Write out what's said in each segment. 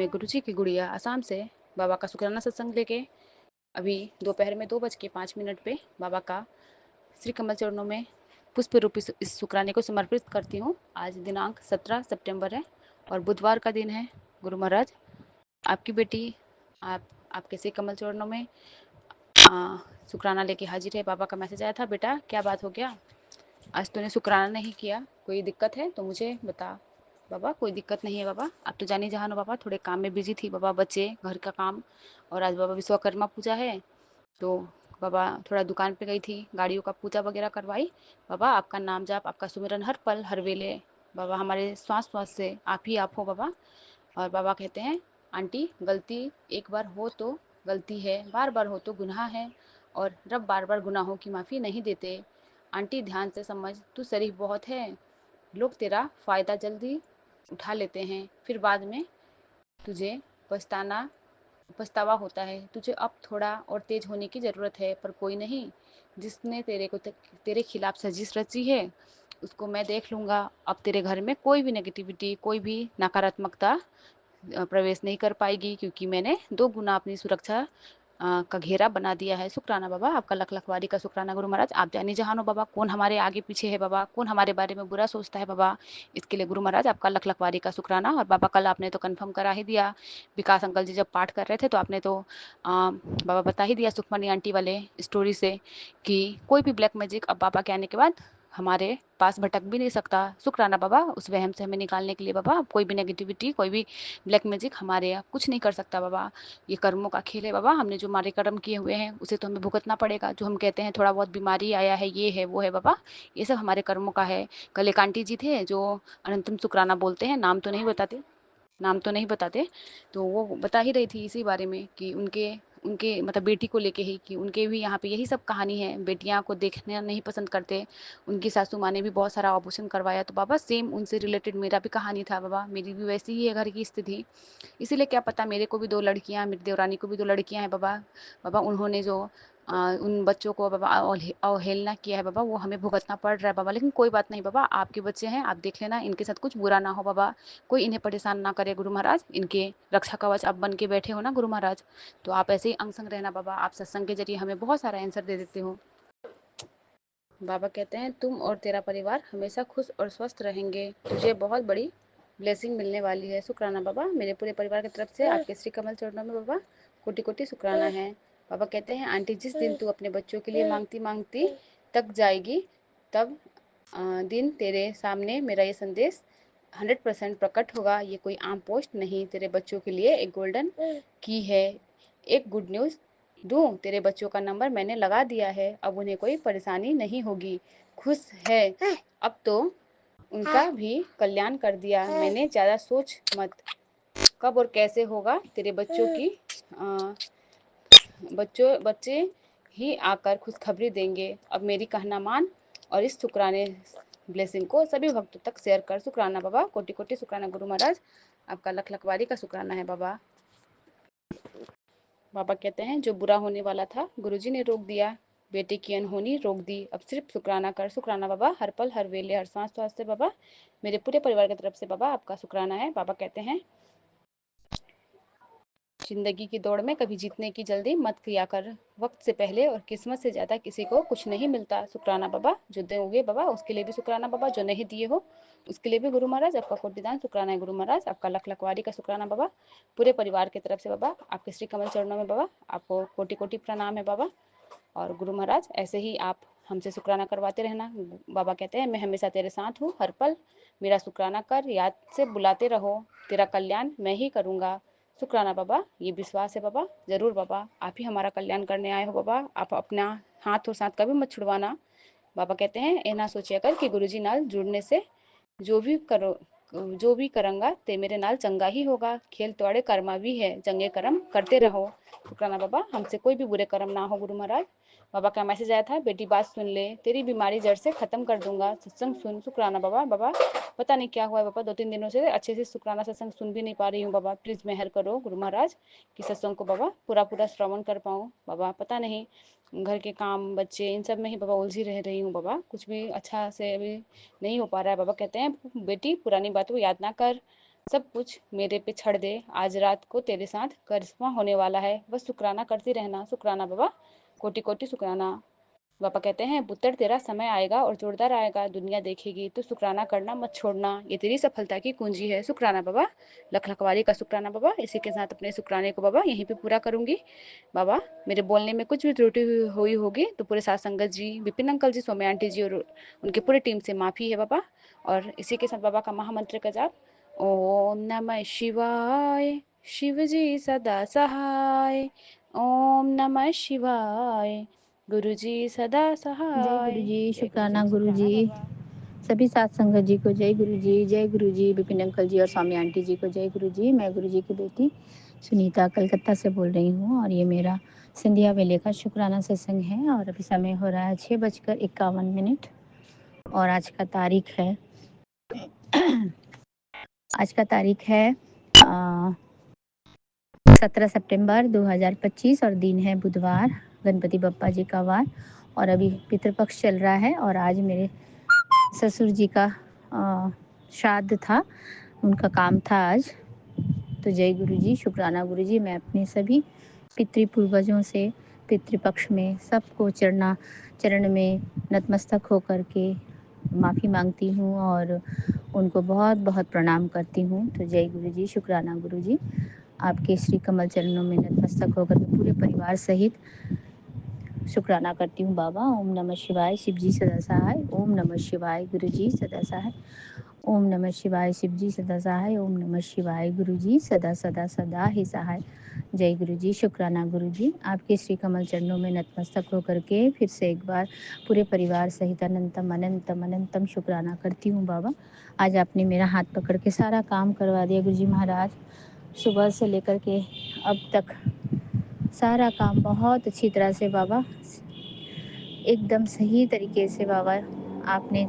मैं गुरुजी की गुड़िया असम से बाबा का शुक्राना सत्संग लेके अभी दोपहर में 2:05 पे बाबा का श्री कमल चरणों में पुष्प रूपी इस शुक्राने को समर्पित करती हूँ। आज दिनांक 17 सितंबर है और बुधवार का दिन है। गुरु महाराज, आपकी बेटी आपके श्री कमल चरणों में शुक्राना लेके हाजिर है। बाबा का मैसेज आया था, बेटा क्या बात हो गया, आज तूने शुक्राना नहीं किया, कोई दिक्कत है तो मुझे बता। बाबा कोई दिक्कत नहीं है बाबा, आप तो जानी जहान हो बाबा, थोड़े काम में बिजी थी बाबा, बच्चे घर का काम, और आज बाबा विश्वकर्मा पूजा है तो बाबा थोड़ा दुकान पे गई थी, गाड़ियों का पूजा वगैरह करवाई। बाबा आपका नाम जाप, आपका सुमिरन हर पल हर वेले बाबा हमारे श्वास श्वास से आप ही आप हो बाबा। और बाबा कहते हैं, आंटी गलती एक बार हो तो गलती है, बार बार हो तो गुनाह है, और रब बार बार गुनाहों की माफ़ी नहीं देते। आंटी ध्यान से समझ, तू शरीफ बहुत है, लोग तेरा फ़ायदा जल्दी उठा लेते हैं, फिर बाद में तुझे पछतावा होता है। तुझे अब थोड़ा और तेज होने की ज़रूरत है, पर कोई नहीं, जिसने तेरे खिलाफ साजिश रची है उसको मैं देख लूँगा। अब तेरे घर में कोई भी नेगेटिविटी, कोई भी नकारात्मकता प्रवेश नहीं कर पाएगी, क्योंकि मैंने 2 गुना अपनी सुरक्षा का घेरा बना दिया है। शुक्राना बाबा, आपका लख लख वारी का शुक्राना गुरु महाराज। आप जानी जहान हो बाबा, कौन हमारे आगे पीछे है बाबा, कौन हमारे बारे में बुरा सोचता है बाबा, इसके लिए गुरु महाराज आपका लख लख वारी का शुक्राना। और बाबा कल आपने तो कन्फर्म करा ही दिया, विकास अंकल जी जब पाठ कर रहे थे तो आपने तो बाबा बता ही दिया सुखमणी आंटी वाले स्टोरी से कि कोई भी ब्लैक मैजिक अब बाबा के आने के बाद हमारे पास भटक भी नहीं सकता। शुक्राना बाबा उस वहम से हमें निकालने के लिए बाबा, कोई भी नेगेटिविटी, कोई भी ब्लैक मैजिक हमारे यहाँ कुछ नहीं कर सकता बाबा। ये कर्मों का खेल है बाबा, हमने जो हमारे कर्म किए हुए हैं उसे तो हमें भुगतना पड़ेगा। जो हम कहते हैं थोड़ा बहुत बीमारी आया है, ये है वो है बाबा, ये सब हमारे कर्मों का है। कल एक आंटी जी थे जो अनंतम शुक्राना बोलते हैं, नाम तो नहीं बताते, तो वो बता ही रही थी इसी बारे में कि उनके उनके मतलब बेटी को लेके ही, कि उनके भी यहाँ पे यही सब कहानी है, बेटियाँ को देखना नहीं पसंद करते। उनकी सासू माँ ने भी बहुत सारा ऑपरेशन करवाया, तो बाबा सेम उनसे रिलेटेड मेरा भी कहानी था बाबा, मेरी भी वैसी ही है घर की स्थिति। इसीलिए क्या पता, मेरे को भी 2 लड़कियाँ, मेरी देवरानी को भी 2 लड़कियाँ हैं बाबा। बाबा उन्होंने जो उन बच्चों को बाबा अवहेलना किया है बाबा, वो हमें भुगतना पड़ रहा है बाबा। लेकिन कोई बात नहीं बाबा, आपके बच्चे हैं, आप देख लेना, इनके साथ कुछ बुरा ना हो बाबा, कोई इन्हें परेशान ना करे गुरु महाराज। इनके रक्षा कवच आप बन के बैठे हो ना गुरु महाराज, तो आप ऐसे ही अंग संग रहना बाबा। आप सत्संग के जरिए हमें बहुत सारा आंसर दे देते हो। बाबा कहते हैं, तुम और तेरा परिवार हमेशा खुश और स्वस्थ रहेंगे, तुझे बहुत बड़ी ब्लेसिंग मिलने वाली है। शुक्राना बाबा, मेरे पूरे परिवार की तरफ से आपके श्री कमल चरणों में बाबा कोटि कोटि शुक्राना है। बाबा कहते हैं, आंटी जिस दिन तू अपने बच्चों के लिए मांगती मांगती तक जाएगी, तब दिन तेरे सामने मेरा ये संदेश 100% प्रकट होगा। ये कोई आम पोस्ट नहीं, तेरे बच्चों के लिए एक गोल्डन की है। एक गुड न्यूज़ दूँ, तेरे बच्चों का नंबर मैंने लगा दिया है, अब उन्हें कोई परेशानी नहीं होगी। खुश है, अब तो उनका भी कल्याण कर दिया मैंने, ज़्यादा सोच मत कब और कैसे होगा। तेरे बच्चों की बच्चे ही आकर खुशखबरी देंगे। अब मेरी कहना मान और इस शुक्राने ब्लेसिंग को सभी भक्तों तक शेयर कर। शुक्राना बाबा, कोटि कोटि शुक्राना गुरु महाराज, आपका लख लखवारी का शुक्राना है बाबा। बाबा कहते हैं, जो बुरा होने वाला था गुरुजी ने रोक दिया, बेटे की अनहोनी रोक दी, अब सिर्फ शुक्राना कर। शुक्राना बाबा, हर पल हर वेले हर सांस सांस से बाबा, मेरे पूरे परिवार की तरफ से बाबा आपका शुक्राना है। बाबा कहते हैं, जिंदगी की दौड़ में कभी जीतने की जल्दी मत किया कर, वक्त से पहले और किस्मत से ज़्यादा किसी को कुछ नहीं मिलता। शुक्राना बाबा, जो दोगे बाबा उसके लिए भी शुक्राना बाबा, जो नहीं दिए हो उसके लिए भी गुरु महाराज आपका कोटिदान शुक्राना है। गुरु महाराज आपका लख लखवारी का शुक्राना बाबा, पूरे परिवार की तरफ से बाबा आपके श्री कमल चरणों में बाबा आपको कोटि कोटि प्रणाम है बाबा। और गुरु महाराज ऐसे ही आप हमसे शुक्राना करवाते रहना। बाबा कहते हैं, मैं हमेशा तेरे साथ हूँ, हर पल मेरा शुक्राना कर, याद से बुलाते रहो, तेरा कल्याण मैं ही करूँगा। शुक्राना बाबा, ये विश्वास है बाबा, ज़रूर बाबा आप ही हमारा कल्याण करने आए हो बाबा, आप अपना हाथ और साथ कभी मत छुड़वाना। बाबा कहते हैं, ए ना सोचिया कर कि गुरुजी नाल जुड़ने से जो भी करो जो भी करूँगा ते मेरे नाल चंगा ही होगा। खेल तोड़े कर्मा भी है, चंगे कर्म करते रहो। शुक्राना बाबा, हमसे कोई भी बुरे कर्म ना हो गुरु महाराज। बाबा का मैसेज आया था, बेटी बात सुन ले, तेरी बीमारी जड़ से खत्म कर दूंगा, सत्संग सुन। शुक्राना बाबा। बाबा पता नहीं क्या हुआ है बाबा, 2-3 दिनों से अच्छे से शुक्राना सत्संग सुन भी नहीं पा रही हूँ बाबा, प्लीज़ मेहर करो गुरु महाराज कि सत्संग को बाबा पूरा पूरा श्रवण कर पाऊँ बाबा। पता नहीं घर के काम, बच्चे, इन सब में ही बाबा उलझी रह रही हूँ बाबा, कुछ भी अच्छा से अभी नहीं हो पा रहा है। बाबा कहते हैं, बेटी पुरानी बातों को याद ना कर, सब कुछ मेरे पे छड़ दे, आज रात को तेरे साथ करिश्मा होने वाला है, बस शुक्राना करती रहना, शुक्राना बाबा, कोटि कोटि शुक्राना। पापा कहते हैं, पुत्र तेरा समय आएगा और जोरदार आएगा, दुनिया देखेगी, तो शुक्राना करना मत छोड़ना, ये तेरी सफलता की कुंजी है, शुक्राना बाबा। लख लखवारी का शुक्राना बाबा। इसी के साथ अपने शुक्राने को बाबा यहीं पे पूरा करूंगी। बाबा, मेरे बोलने में कुछ भी त्रुटि हुई होगी तो पूरे साथ संगत जी, विपिन अंकल जी, सौम्या आंटी जी और उनके पूरी टीम से माफी है बाबा। और इसी के साथ बाबा का महामंत्र का जाप, ओम नमः शिवाय, शिव जी सदा सहाय, ओम नमः शिवाय, गुरु जी सदा जय गुरु सहाय। जी, जय गुरु जी, शुक्राना गुरु शुक्राना जी। बाबा। सभी सात संगत जी को जय गुरु जी, जय गुरु जी। विपिन अंकल जी और स्वामी आंटी जी को जय गुरु जी। मैं गुरु जी की बेटी सुनीता कलकत्ता से बोल रही हूँ, और ये मेरा सिंधिया वेले का शुक्राना सत्संग है। और अभी समय हो रहा है 6:51। और आज का तारीख है 17 सितंबर 2025 और दिन है बुधवार, गणपति बप्पा जी का वार। और अभी पितृपक्ष चल रहा है, और आज मेरे ससुर जी का श्राद्ध था, उनका काम था आज। तो जय गुरु जी, शुक्राना गुरु जी। मैं अपने सभी पितृपूर्वजों से पितृपक्ष में सबको चरण में नतमस्तक होकर के माफ़ी मांगती हूँ, और उनको बहुत बहुत प्रणाम करती हूँ। तो जय गुरु जी, शुक्राना गुरु जी। आपके श्री कमल चरणों में नतमस्तक होकर के पूरे परिवार सहित शुक्राना करती हूँ बाबा। ओम नमः शिवाय, शिव जी सदा सहाय। ओम नमः शिवाय, गुरु जी सदा सहाय। ओम नमः शिवाय, शिव जी सदा सहाय। ओम नमः शिवाय, गुरु जी सदा सदा सदा ही सहाय। जय गुरु जी, शुक्राना गुरु जी। आपके श्री कमल चरणों में नतमस्तक होकर के फिर से एक बार पूरे परिवार सहित अनंतम अनंतम अनंतम शुक्राना करती हूँ बाबा। आज आपने मेरा हाथ पकड़ के सारा काम करवा दिया गुरु जी महाराज। सुबह से लेकर के अब तक सारा काम बहुत अच्छी तरह से बाबा, एकदम सही तरीके से बाबा आपने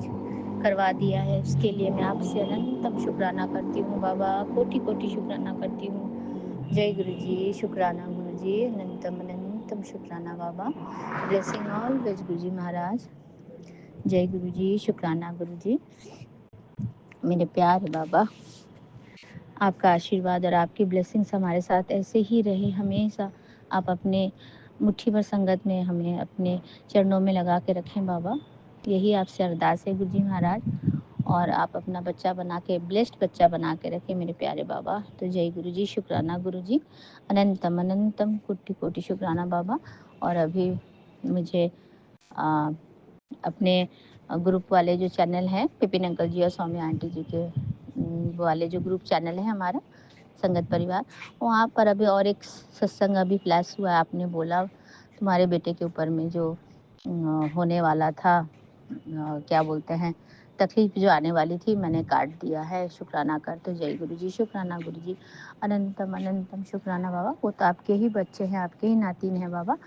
करवा दिया है। उसके लिए मैं आपसे अनंतम शुक्राना करती हूँ बाबा, कोटि कोटि शुक्राना करती हूँ। जय गुरु जी, शुक्राना गुरु जी, अनंतम अनंतम शुक्राना बाबा। ब्लेसिंग ऑल वेज गुरु जी महाराज। जय गुरु जी, शुक्राना गुरु जी। मेरे प्यारे बाबा, आपका आशीर्वाद और आपकी ब्लेसिंग्स हमारे साथ ऐसे ही रहे हमेशा। आप अपने मुट्ठी भर संगत में हमें अपने चरणों में लगा के रखें बाबा, यही आपसे अरदास है गुरु जी महाराज। और आप अपना बच्चा बना के, ब्लेस्ड बच्चा बना के रखें मेरे प्यारे बाबा। तो जय गुरु जी, शुक्राना गुरु जी, अनंतम अनंतम कोटि कोटि शुक्राना बाबा। और अभी मुझे आ, अपने ग्रुप वाले जो चैनल हैं, विपिन अंकल जी और सौम्या आंटी जी के वाले जो ग्रुप चैनल है हमारा संगत परिवार, वहाँ पर अभी और एक सत्संग अभी फ्लैश हुआ है। आपने बोला तुम्हारे बेटे के ऊपर में जो होने वाला था, क्या बोलते हैं, तकलीफ जो आने वाली थी, मैंने काट दिया है। शुक्राना कर। तो जय गुरु जी, शुक्राना गुरु जी, अनंतम अनंतम शुक्राना बाबा। वो तो आपके ही बच्चे हैं, आपके ही नातिन हैं बाबा।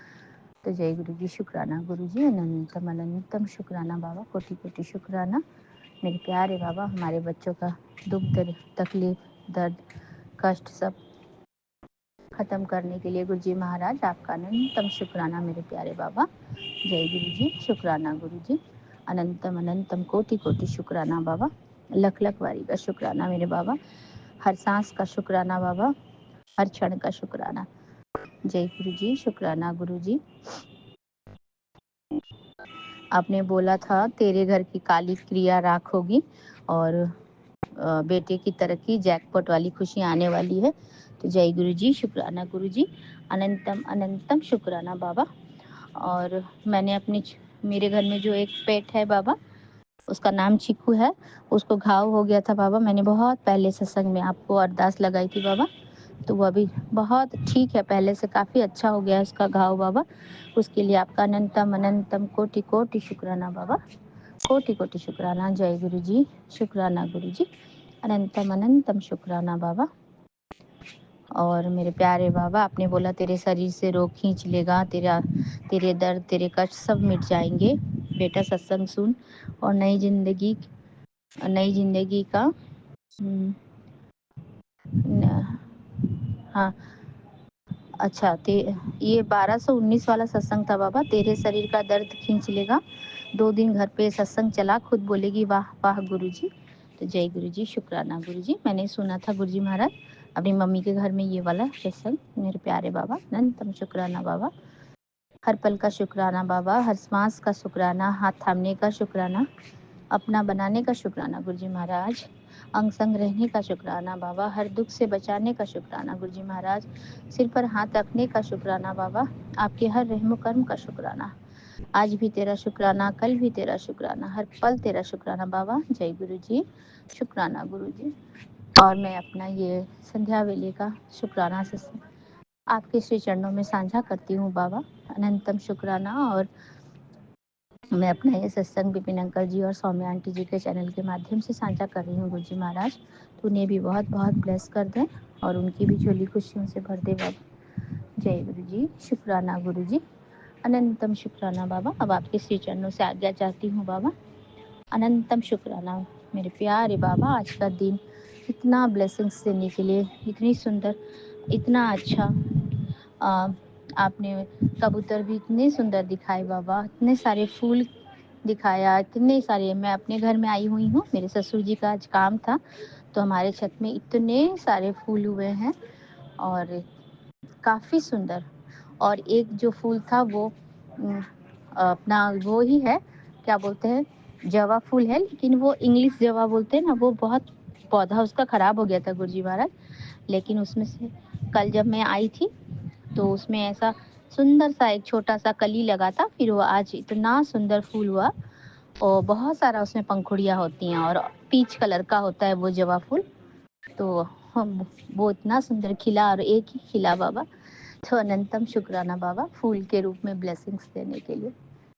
तो जय गुरु जी, शुक्राना गुरु जी, अनंतम अनंतम शुक्राना बाबा, कोटि कोटि शुक्राना मेरे प्यारे बाबा। हमारे बच्चों का दुख दर्द, तकलीफ, दर्द, कष्ट सब खत्म करने के लिए गुरु जी महाराज आपका अनंतम शुक्राना मेरे प्यारे बाबा। जय गुरु जी, शुक्राना गुरु जी, अनंतम अनंतम कोटि कोटि शुक्राना बाबा। लख लख वारी का शुक्राना मेरे बाबा, हर सांस का शुक्राना बाबा, हर क्षण का शुक्राना। जय गुरु जी, शुक्राना गुरु जी। आपने बोला था तेरे घर की काली क्रिया राख होगी, और बेटे की तरक्की, जैकपॉट वाली खुशी आने वाली है। तो जय गुरु जी, शुक्राना गुरु जी, अनंतम अनंतम शुक्राना बाबा। और मैंने मेरे घर में जो एक पेट है बाबा, उसका नाम चिक्कू है। उसको घाव हो गया था बाबा, मैंने बहुत पहले सत्संग में आपको अरदास लगाई थी बाबा। तो वो अभी बहुत ठीक है, पहले से काफ़ी अच्छा हो गया है उसका घाव बाबा। उसके लिए आपका अनंतम अनंतम कोटि कोटि शुक्राना बाबा, कोटि कोटि शुक्राना। जय गुरु जी, शुक्राना गुरु जी, अनंतम अनंतम शुक्राना बाबा। और मेरे प्यारे बाबा, आपने बोला तेरे शरीर से रोग खींच लेगा, तेरे दर्द, तेरे कष्ट सब मिट जाएंगे बेटा। सत्संग सुन और नई जिंदगी का हाँ, अच्छा। ये 1219 वाला सत्संग था बाबा। तेरे शरीर का दर्द खींच लेगा। 2 दिन घर पे सत्संग चला, खुद बोलेगी वाह वाह गुरु जी। तो जय गुरु जी, शुक्राना गुरु जी। मैंने सुना था गुरु जी महाराज अपनी मम्मी के घर में ये वाला सत्संग। मेरे प्यारे बाबा, अनंतम शुक्राना बाबा। हर पल का शुक्राना बाबा, हर सांस का शुक्राना, हाथ थामने का शुक्राना, अपना बनाने का शुक्राना गुरु जी महाराज। अंग संग रहने का शुक्राना बाबा, हर दुख से बचाने का शुक्राना गुरु जी महाराज। सिर पर हाथ रखने का शुक्राना बाबा, आपके हर रहमो कर्म का शुक्राना। आज भी तेरा शुक्राना, कल भी तेरा शुक्राना, हर पल तेरा शुक्राना बाबा। जय गुरु जी, शुक्राना गुरु जी। और मैं अपना ये संध्या वेले का शुक्राना से आपके श्री चरणों में साझा करती हूँ बाबा। अनंतम शुक्राना। और मैं अपना ये सत्संग विपिन अंकल जी और सौम्या आंटी जी के चैनल के माध्यम से साझा कर रही हूँ गुरु जी महाराज। तो उन्हें भी बहुत बहुत ब्लेस कर दें और उनकी भी झोली खुशियों से भर दे बाबा। जय गुरु जी, शुक्राना गुरु जी। अनंतम शुक्राना बाबा। अब आपके श्री चरणों से आज्ञा चाहती हूँ बाबा। अनंतम शुक्राना मेरे प्यारे बाबा, आज का दिन इतना ब्लेसिंग्स देने के लिए, इतनी सुंदर, इतना अच्छा। आ, आपने कबूतर भी इतने सुंदर दिखाए बाबा, इतने सारे फूल दिखाया, इतने सारे। मैं अपने घर में आई हुई हूँ, मेरे ससुर जी का आज काम था, तो हमारे छत में इतने सारे फूल हुए हैं और काफ़ी सुंदर। और एक जो फूल था वो अपना वो ही है, क्या बोलते हैं, जवा फूल है, लेकिन वो इंग्लिश जवा बोलते हैं ना, वो बहुत पौधा उसका ख़राब हो गया था गुरु जी महाराज। लेकिन उसमें से कल जब मैं आई थी तो उसमें ऐसा सुंदर सा एक छोटा सा कली लगा था, फिर वो आज इतना सुंदर फूल हुआ और बहुत सारा उसमें पंखुड़ियाँ होती हैं और पीच कलर का होता है वो जवा फूल। तो हम वो इतना सुंदर खिला और एक ही खिला बाबा। तो अनंतम शुक्राना बाबा, फूल के रूप में ब्लेसिंग्स देने के लिए।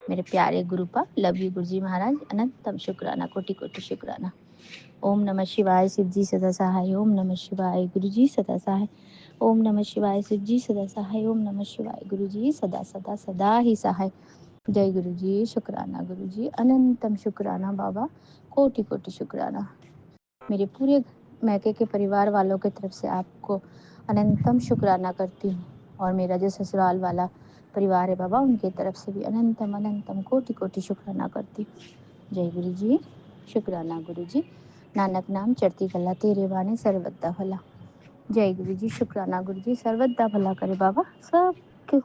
मेरे प्यारे गुरुपा, लव यू गुरु जी महाराज। अनंतम शुक्राना, कोटि कोटि शुक्राना। ओम नमः शिवाय, शिव जी सदा सहाय। ओम नमः शिवाय, गुरु जी सदा सहाय। ओम नमः शिवाय, शिव जी सदा सहाय। ओम नमः शिवाय, गुरु जी सदा सदा सदा ही सहाय। जय गुरु जी, शुक्राना गुरु जी। अनंतम शुक्राना बाबा, कोटि कोटि शुक्राना। मेरे पूरे मैके के परिवार वालों की तरफ से आपको अनंतम शुक्राना करती हूँ। और मेरा जो ससुराल वाला परिवार है बाबा, उनकी तरफ से भी अनंतम अनंतम कोटि कोटि शुक्राना करती हूँ। जय गुरु जी, शुक्राना गुरु जी। नानक नाम चढ़ती कला, तेरे बाने सर्वदा भला। जय गुरु जी, शुक्राना गुरु जी। सर्वदा भला करे बाबा, सबकी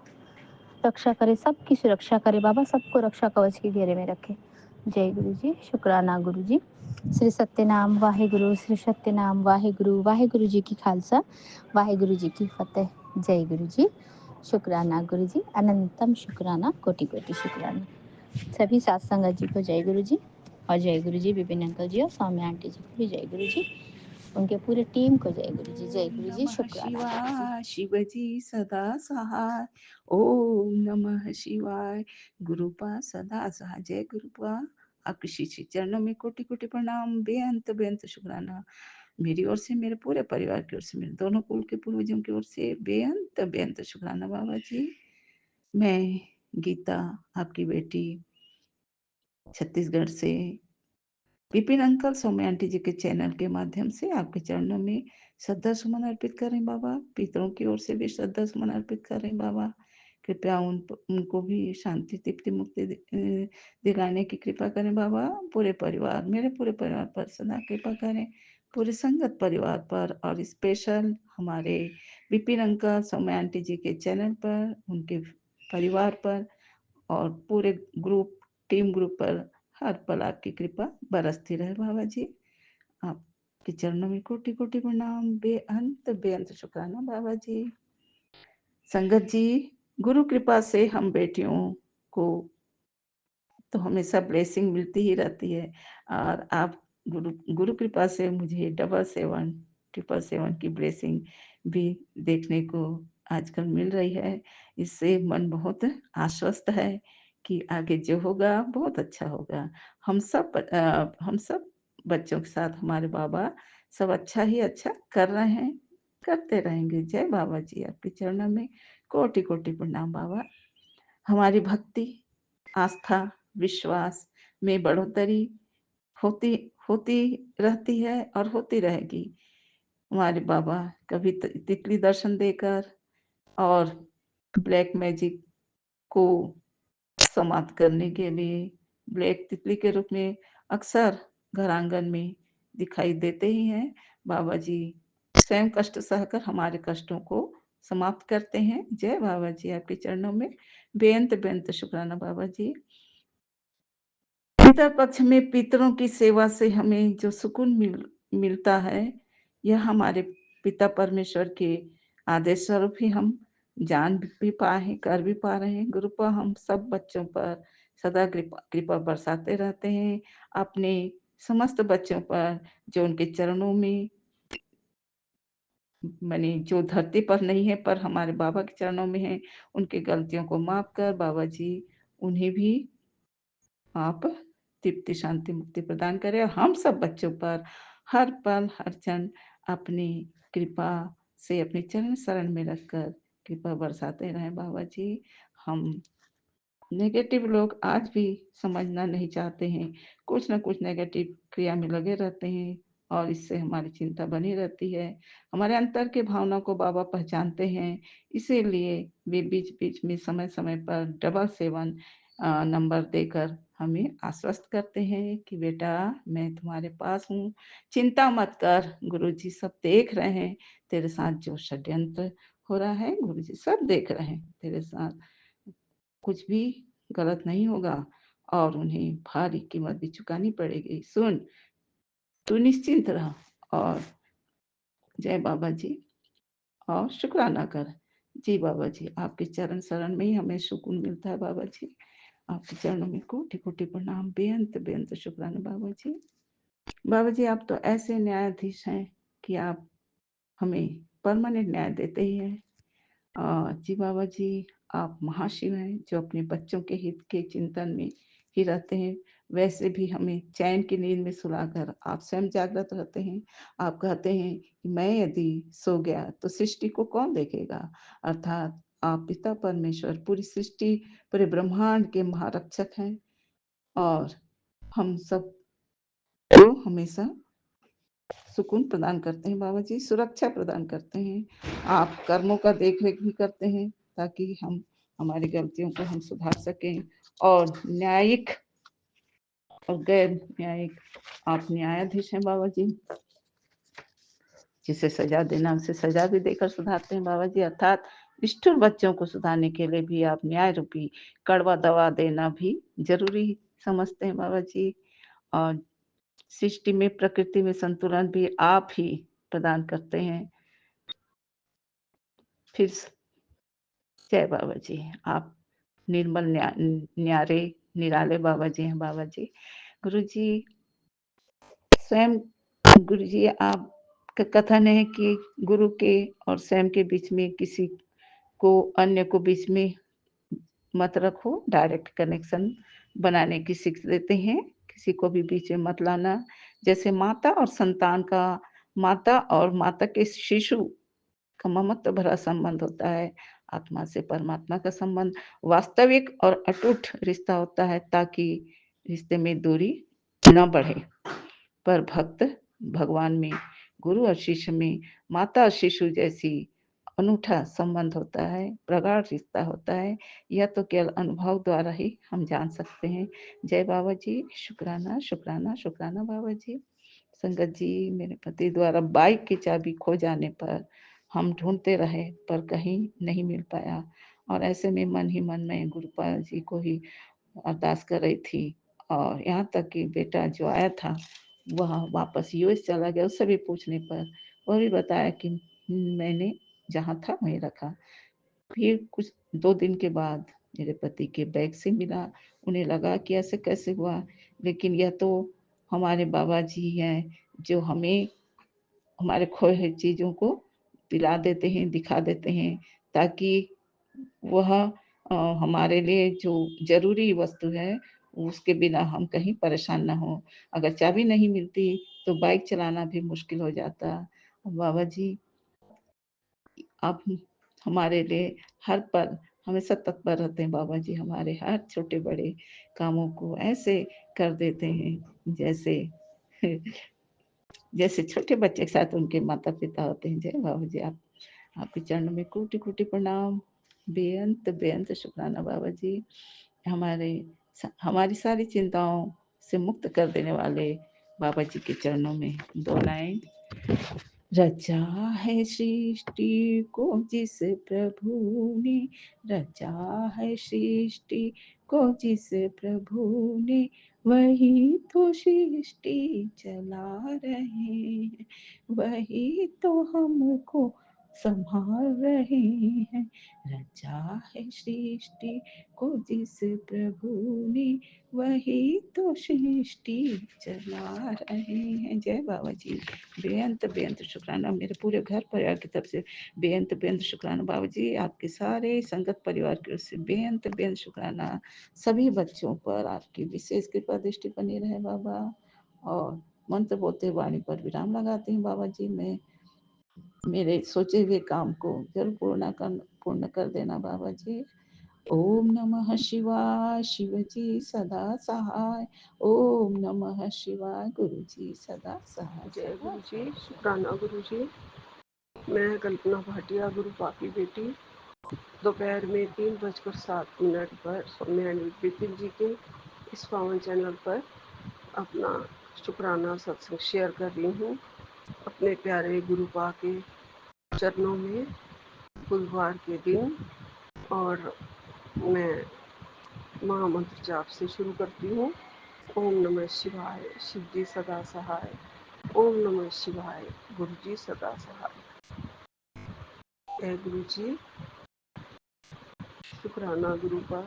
रक्षा करे, सबकी सुरक्षा करे बाबा, सबको रक्षा कवच के घेरे में रखे। जय गुरु जी, शुक्राना गुरु जी। श्री सत्यनाम वाहेगुरु, श्री सत्यनाम वाहेगुरु। वाहेगुरु जी की खालसा, वाहेगुरु जी की फतेह। जय गुरु जी, शुक्राना गुरु जी। अनंतम शुक्राना, कोटि कोटि शुक्राना। सभी सात संगत जी को जय गुरु जी। और जय गुरु जी विपिन अंकल जी और सौम्या आंटी जी को भी जय गुरु जी। उनके पूरे टीम को जय गुरु जी, जय ओम गुरु जी, नमः शुक्राना गुरु जी। शिवाय, शिवजी सदा सहाय। ओम नमः शिवाय, गुरुपा सदा सहाय। जय गुरुपा। आपके श्री चरणों में कोटि कोटि प्रणाम, बेअंत बेअंत शुक्राना। मेरी ओर से, मेरे पूरे परिवार की ओर से, मेरे दोनों कुल के पूर्वजों की ओर से बेअंत बेअंत शुक्राना बाबा जी। मैं गीता, आपकी बेटी, छत्तीसगढ़ से, विपिन अंकल, सौम्या आंटी जी के चैनल के माध्यम से आपके चरणों में श्रद्धा सुमन अर्पित करें बाबा। पितरों की ओर से भी श्रद्धा सुमन अर्पित करें बाबा। कृपया उनको भी शांति, तृप्ति, मुक्ति दिलाने की कृपा करें बाबा। पूरे परिवार, मेरे पूरे परिवार पर सदा कृपा करें, पूरे संगत परिवार पर, और स्पेशल हमारे विपिन अंकल, सौम्या आंटी जी के चैनल पर, उनके परिवार पर और पूरे ग्रुप, टीम ग्रुप पर हर पल आपकी कृपा बरसती रहे बाबा जी। आपके चरणों में कोटि कोटि प्रणाम, बेअंत बेअंत शुक्राना बाबा जी। संगत जी, गुरु कृपा से हम बेटियों को तो हमेशा ब्लेसिंग मिलती ही रहती है, और आप गुरु गुरु कृपा से मुझे 777 777 की ब्लेसिंग भी देखने को आजकल मिल रही है। इससे मन बहुत आश्वस्त है कि आगे जो होगा बहुत अच्छा होगा। हम सब बच्चों के साथ हमारे बाबा सब अच्छा ही अच्छा कर रहे हैं, करते रहेंगे। जय बाबा जी, आपके चरणों में कोटि कोटि प्रणाम बाबा। हमारी भक्ति, आस्था, विश्वास में बढ़ोतरी होती होती रहती है और होती रहेगी। हमारे बाबा कभी तितली दर्शन देकर और ब्लैक मैजिक को समाप्त करने के लिए ब्लैक तितली के रूप में अक्सर घर आंगन में दिखाई देते ही हैं। बाबा जी स्वयं कष्ट सहकर हमारे कष्टों को समाप्त करते हैं। जय बाबा जी, आपके चरणों में बेअंत बेअंत शुक्राना बाबा जी। पितर पक्ष में पितरों की सेवा से हमें जो सुकून मिलता है, यह हमारे पिता परमेश्वर के आदेश स्वरूप ही हम जान भी पाए हैं, कर भी पा रहे हैं। गुरुपा हम सब बच्चों पर सदा कृपा कृपा बरसाते रहते हैं। अपने समस्त बच्चों पर जो उनके चरणों में माने जो धरती पर नहीं है पर हमारे बाबा के चरणों में है, उनकी गलतियों को माफ कर बाबा जी उन्हें भी आप तृप्ति शांति मुक्ति प्रदान करें और हम सब बच्चों पर हर पल हर क्षण अपनी कृपा से अपने चरण शरण में रखकर कृपा बरसाते रहें बाबा जी। हम नेगेटिव लोग आज भी समझना नहीं चाहते हैं, कुछ ना कुछ नेगेटिव क्रिया में लगे रहते हैं और इससे हमारी चिंता बनी रहती है। हमारे अंतर के भावना को बाबा पहचानते हैं, इसीलिए वे बीच-बीच में समय-समय पर डबल 7 नंबर देकर हमें आश्वस्त करते हैं कि बेटा मैं तुम्हारे पास हूँ, चिंता मत कर, गुरुजी सब देख रहे हैं, तेरे साथ जो षड्यंत्र हो रहा है गुरुजी सब देख रहे हैं, तेरे साथ कुछ भी गलत नहीं होगा और उन्हें भारी कीमत भी चुकानी पड़ेगी। सुन, तू निश्चिंत रह और जय बाबा जी और शुक्राना कर। जी बाबा जी, आपके चरण शरण में ही हमें सुकून मिलता है बाबा जी। आपके चरणों में कोटि-कोटि प्रणाम, बेअंत-बेअंत शुक्राना बाबा जी। बाबा जी, आप तो ऐसे न्यायाधीश हैं कि आप हमें परमानेंट न्याय देते ही हैं। जी बाबा जी, आप महाशिव हैं जो अपने बच्चों के हित के चिंतन में ही रहते हैं। वैसे भी हमें चैन की नींद में सुलाकर आप स्वयं जागृत रहते हैं। आप कहते हैं कि मैं यदि सो गया तो सृष्टि को कौन देखेगा? अर्थात आप पिता परमेश्वर पूरी सृष्टि, पूरे ब्रह्मांड के महारक्षक हैं और हम सबको हमेशा सुकून प्रदान करते हैं बाबा जी, सुरक्षा प्रदान करते हैं। आप कर्मों का देख-रेख भी करते हैं ताकि हम हमारी गलतियों को हम सुधार सकें और न्यायिक और गैर न्यायिक आप न्यायाधीश हैं बाबा जी। जिसे सजा देना उसे सजा भी देकर सुधारते हैं बाबा जी, अर्थात निष्ठुर बच्चों को सुधारने के लिए भी आप न्याय रूपी कड़वा दवा देना भी ज़रूरी समझते हैं बाबा जी और सृष्टि में, प्रकृति में संतुलन भी आप ही प्रदान करते हैं। फिर जय बाबा जी, आप निर्मल न्यारे निराले बाबा जी हैं बाबा जी। गुरु जी स्वयं गुरु जी आपका कथन है कि गुरु के और स्वयं के बीच में किसी को अन्य को बीच में मत रखो, डायरेक्ट कनेक्शन बनाने की सीख देते हैं, किसी को भी बीच में मत लाना। जैसे माता और माता के शिशु का ममत्व भरा संबंध होता है, आत्मा से परमात्मा का संबंध वास्तविक और अटूट रिश्ता होता है ताकि रिश्ते में दूरी न बढ़े। पर भक्त भगवान में, गुरु और शिष्य में माता और शिशु जैसी अनूठा संबंध होता है, प्रगाढ़ रिश्ता होता है। यह तो केवल अनुभव द्वारा ही हम जान सकते हैं। जय बाबा जी, शुक्राना, शुक्राना, शुक्राना बाबा जी। संगत जी, मेरे पति द्वारा बाइक की चाबी खो जाने पर हम ढूँढते रहे पर कहीं नहीं मिल पाया और ऐसे में मन ही मन में गुरुपाल जी को ही अरदास कर रही थी और यहाँ तक कि बेटा जो आया था वह वापस यूएस चला गया। उससे भी पूछने पर वह भी बताया कि मैंने जहाँ था वहीं रखा। फिर कुछ 2 दिन के बाद मेरे पति के बैग से मिला। उन्हें लगा कि ऐसे कैसे हुआ? लेकिन यह तो हमारे बाबा जी हैं जो हमें हमारे खोए हुए चीज़ों को दिला देते हैं, दिखा देते हैं ताकि वह हमारे लिए जो ज़रूरी वस्तु है, उसके बिना हम कहीं परेशान ना हों। अगर चाबी नहीं मिलती तो बाइक चलाना भी मुश्किल हो जाता। बाबा जी, आप हमारे लिए हर पल हमेशा तत्पर रहते हैं बाबा जी, हमारे हर छोटे-बड़े कामों को ऐसे कर देते हैं जैसे जैसे छोटे बच्चे के साथ उनके माता-पिता होते हैं। जय बाबा जी, आपके चरणों में कोटि-कोटि प्रणाम, बेअंत-बेअंत शुक्राना बाबा जी। हमारी सारी चिंताओं से मुक्त कर देने वाले बाबा जी के चरणों में 2 लाइन। रचा है सृष्टि को जिस प्रभु ने, रचा है सृष्टि को जिस प्रभु ने, वही तो सृष्टि चला रहे हैं, वही तो हमको संभाल रहे हैं। रचा है सृष्टि को जिस प्रभु ने, वही तो सृष्टि चला रहे हैं। जय बाबा जी। बेअंत बेअंत शुक्राना मेरे पूरे घर परिवार की तरफ से। बेअंत बेअंत शुक्राना बाबा जी, आपके सारे संगत परिवार की ओर से बेअंत बेअंत शुक्राना। सभी बच्चों पर आपकी विशेष कृपा दृष्टि बनी रहे बाबा। और मंत्र बोलते वाणी पर विराम लगाते हैं बाबा जी। मैं मेरे सोचे हुए काम को जरूर पूर्ण कर देना बाबा जी। ओम नमः शिवाय, शिव जी सदा सहाय। ओम नमः शिवाय, गुरु जी सदा सहाय। जय सदा गुरु जी। सहाय। शुक्राना गुरु जी। मैं कल्पना भाटिया, गुरु पापी बेटी, दोपहर में 3:07 पर सौम्यानी बिपिन जी के इस पावन चैनल पर अपना शुक्राना सत्संग शेयर कर रही हूँ अपने प्यारे गुरु पा के चरणों में बुधवार के दिन। और मैं महामंत्र जाप से शुरू करती हूँ। ओम नमः शिवाय, शिव जी सदा सहाय। ओम नमः शिवाय, गुरु जी सदा सहाय। जय गुरु जी। शुक्राना गुरु का,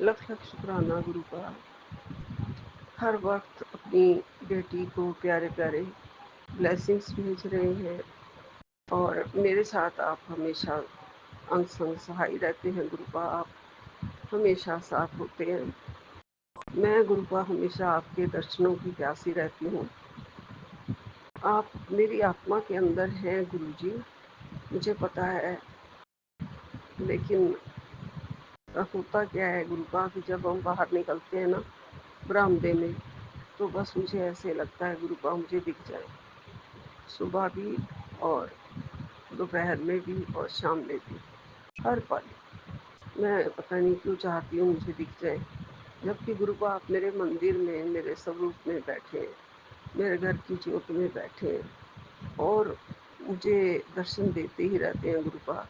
लख लख शुक्राना गुरु का। हर वक्त अपनी बेटी को प्यारे प्यारे ब्लेसिंग्स भेज रहे हैं और मेरे साथ आप हमेशा अंग संग सहाय रहते हैं। गुरुपा आप हमेशा साथ होते हैं। मैं गुरुपा हमेशा आपके दर्शनों की प्यासी रहती हूँ। आप मेरी आत्मा के अंदर हैं गुरुजी, मुझे पता है। लेकिन होता क्या है गुरुपा कि जब हम बाहर निकलते हैं ना बरामदे में, तो बस मुझे ऐसे लगता है गुरुपा मुझे दिख जाए, सुबह भी और दोपहर में भी और शाम में भी, हर पल। मैं पता नहीं क्यों चाहती हूँ मुझे दिख जाए, जबकि गुरुपा आप मेरे मंदिर में मेरे स्वरूप में बैठे हैं, मेरे घर की ज्योत में बैठे हैं और मुझे दर्शन देते ही रहते हैं गुरुपा।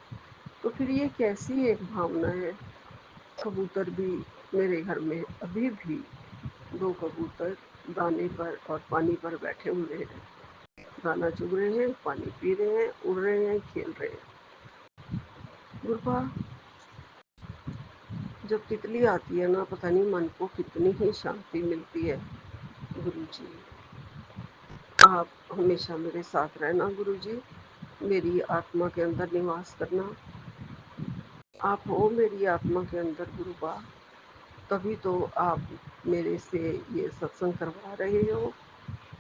तो फिर ये कैसी एक भावना है। कबूतर भी मेरे घर में अभी भी 2 कबूतर दाने पर और पानी पर बैठे हुए हैं, दाना चुग रहे हैं, पानी पी रहे हैं, उड़ रहे हैं, खेल रहे हैं। गुरुपा जब तितली आती है ना, पता नहीं मन को कितनी ही शांति मिलती है। गुरु जी आप हमेशा मेरे साथ रहना गुरु जी, मेरी आत्मा के अंदर निवास करना। आप हो मेरी आत्मा के अंदर गुरुपा, तभी तो आप मेरे से ये सत्संग करवा रहे हो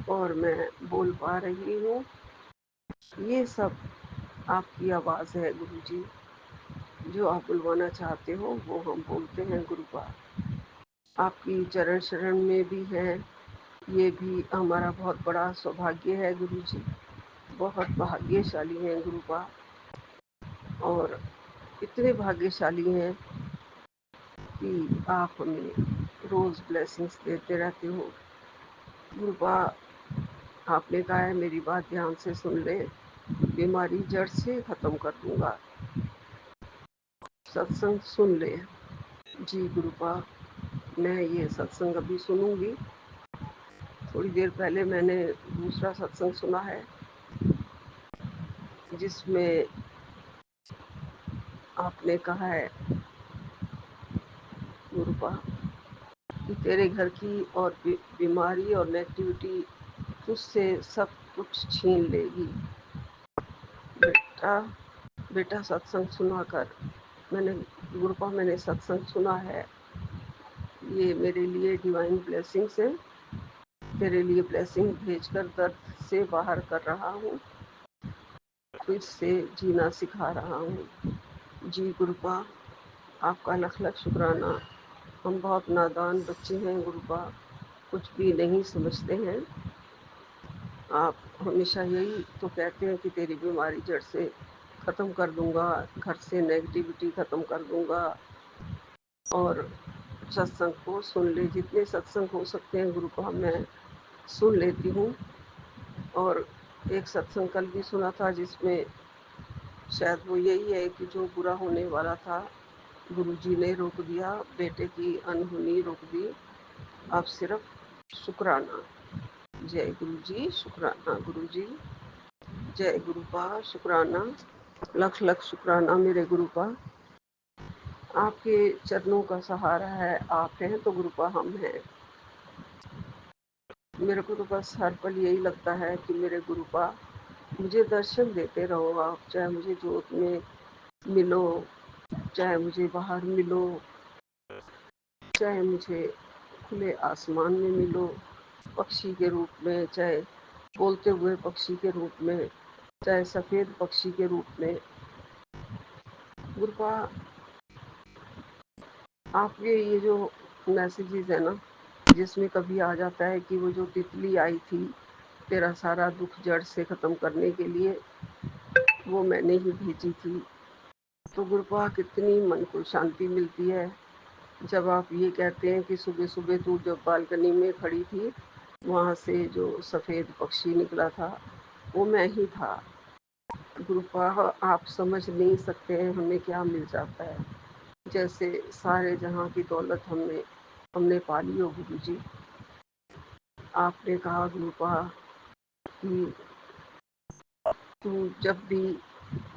और मैं बोल पा रही हूँ। ये सब आपकी आवाज़ है गुरु जी, जो आप बुलवाना चाहते हो वो हम बोलते हैं गुरुपा। आपकी चरण शरण में भी है, ये भी हमारा बहुत बड़ा सौभाग्य है गुरु जी। बहुत भाग्यशाली हैं गुरुपा, और इतने भाग्यशाली हैं कि आप हमें रोज़ ब्लेसिंग्स देते रहते हो गुरुपा। आपने कहा है मेरी बात ध्यान से सुन ले, बीमारी जड़ से ख़त्म कर दूंगा, सत्संग सुन ले। जी गुरुपा, मैं ये सत्संग अभी सुनूंगी। थोड़ी देर पहले मैंने दूसरा सत्संग सुना है जिसमें आपने कहा है गुरुपा कि तेरे घर की और बीमारी और नेगेटिविटी तुझसे सब कुछ छीन लेगी। बेटा बेटा सत्संग सुना कर, मैंने गुरुपा मैंने सत्संग सुना है, ये मेरे लिए डिवाइन ब्लेसिंग्स है। तेरे लिए ब्लेसिंग भेजकर दर्द से बाहर कर रहा हूँ, खुद से जीना सिखा रहा हूँ। जी गुरुपा आपका लख लख शुक्राना। हम बहुत नादान बच्चे हैं गुरुपा, कुछ भी नहीं समझते हैं। आप हमेशा यही तो कहते हैं कि तेरी बीमारी जड़ से ख़त्म कर दूंगा, घर से नेगेटिविटी ख़त्म कर दूंगा। और सत्संग को सुन ले, जितने सत्संग हो सकते हैं गुरुपा मैं सुन लेती हूँ। और एक सत्संग कल भी सुना था जिसमें शायद वो यही है कि जो बुरा होने वाला था गुरुजी ने रोक दिया, बेटे की अनहोनी रोक दी, अब सिर्फ शुक्राना। जय गुरु जी, शुक्राना गुरु जी। जय गुरुपा, शुक्राना, लख लख शुक्राना मेरे गुरुपा। आपके चरणों का सहारा है, आप हैं तो गुरुपा हम हैं। मेरे को तो बस हर पल यही लगता है कि मेरे गुरुपा मुझे दर्शन देते रहो आप, चाहे मुझे जोत में मिलो, चाहे मुझे बाहर मिलो, चाहे मुझे खुले आसमान में मिलो पक्षी के रूप में, चाहे बोलते हुए पक्षी के रूप में, चाहे सफ़ेद पक्षी के रूप में। गुरुपा आपके ये जो मैसेजेस है ना, जिसमें कभी आ जाता है कि वो जो तितली आई थी तेरा सारा दुख जड़ से ख़त्म करने के लिए, वो मैंने ही भेजी थी। तो गुरुपा कितनी मन को शांति मिलती है जब आप ये कहते हैं कि सुबह सुबह तू जब बालकनी में खड़ी थी वहाँ से जो सफ़ेद पक्षी निकला था वो मैं ही था। गुरुपा आप समझ नहीं सकते हैं हमें क्या मिल जाता है, जैसे सारे जहाँ की दौलत हमने हमने पाली हो गुरु जी। आपने कहा गुरुपा कि तू जब भी